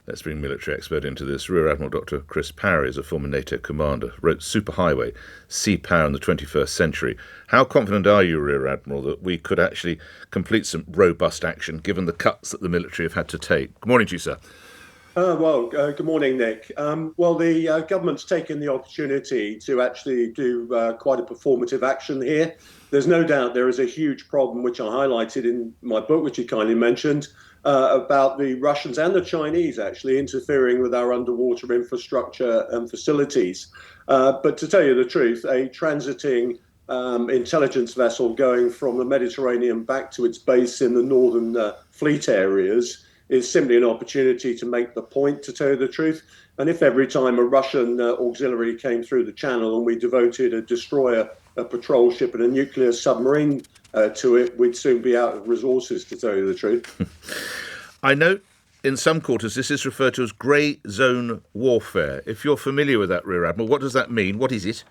Let's bring military expert into this. Rear Admiral Dr. Chris Parry is a former NATO commander, wrote Superhighway, Sea Power in the 21st Century. How confident are you, Rear Admiral, that we could actually complete some robust action given the cuts that the military have had to take? Good morning to you, sir. Good morning, Nick. The government's taken the opportunity to actually do quite a performative action here. There's no doubt there is a huge problem, which I highlighted in my book, which you kindly mentioned, about the Russians and the Chinese actually interfering with our underwater infrastructure and facilities. But to tell you the truth, a transiting intelligence vessel going from the Mediterranean back to its base in the northern fleet areas is simply an opportunity to make the point, to tell you the truth. And if every time a Russian auxiliary came through the channel and we devoted a destroyer, a patrol ship and a nuclear submarine to it, we'd soon be out of resources, to tell you the truth. I note in some quarters this is referred to as grey zone warfare. If you're familiar with that, Rear Admiral, what does that mean? What is it?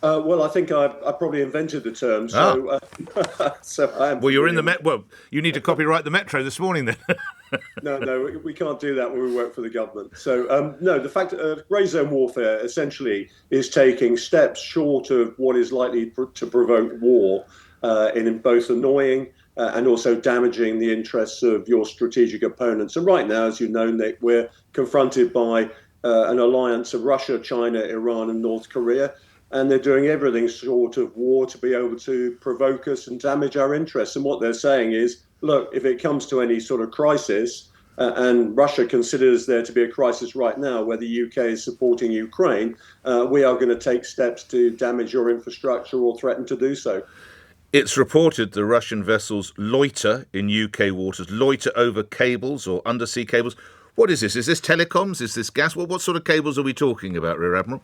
I think I probably invented the term. So, Well, you're in the Met. Well, you need to copyright the Metro this morning, then. No, we can't do that when we work for the government. So, no, the fact grey zone warfare essentially is taking steps short of what is likely to provoke war in both annoying and also damaging the interests of your strategic opponents. And right now, as you know, Nick, we're confronted by an alliance of Russia, China, Iran, and North Korea. And they're doing everything short of war to be able to provoke us and damage our interests. And what they're saying is, look, if it comes to any sort of crisis, and Russia considers there to be a crisis right now where the UK is supporting Ukraine, we are going to take steps to damage your infrastructure or threaten to do so. It's reported the Russian vessels loiter in UK waters, loiter over cables or undersea cables. What is this? Is this telecoms? Is this gas? What sort of cables are we talking about, Rear Admiral?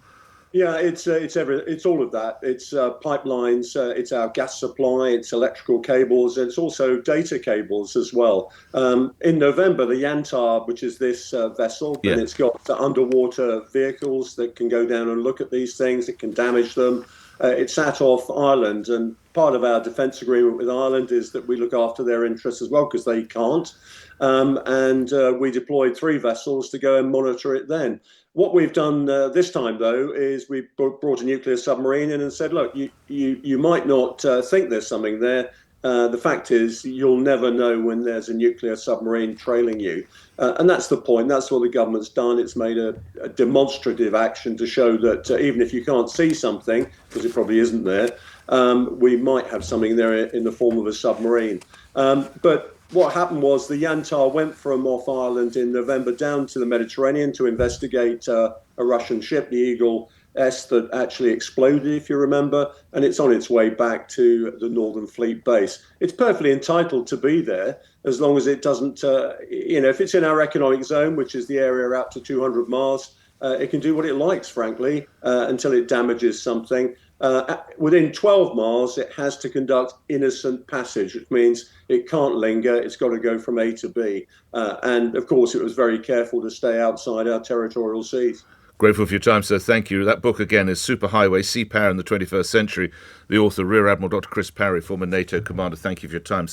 Yeah, it's all of that. It's pipelines, it's our gas supply, it's electrical cables, it's also data cables as well. In November, the Yantar, which is this vessel, and it's got underwater vehicles that can go down and look at these things, it can damage them. It sat off Ireland, and part of our defence agreement with Ireland is that we look after their interests as well, because they can't. We deployed 3 vessels to go and monitor it then. What we've done this time, though, is we brought a nuclear submarine in and said, look, you might not think there's something there. The fact is, you'll never know when there's a nuclear submarine trailing you. And that's the point. That's what the government's done. It's made a demonstrative action to show that even if you can't see something, because it probably isn't there, we might have something there in the form of a submarine. But what happened was the Yantar went from off Ireland in November down to the Mediterranean to investigate a Russian ship, the Eagle S, that actually exploded, if you remember, and it's on its way back to the Northern Fleet base. It's perfectly entitled to be there as long as it doesn't, if it's in our economic zone, which is the area out to 200 miles, it can do what it likes, frankly, until it damages something. Within 12 miles, it has to conduct innocent passage, which means it can't linger. It's got to go from A to B. And of course, it was very careful to stay outside our territorial seas. Grateful for your time, sir. Thank you. That book again is Superhighway, Sea Power in the 21st Century. The author, Rear Admiral Dr. Chris Parry, former NATO commander. Thank you for your time.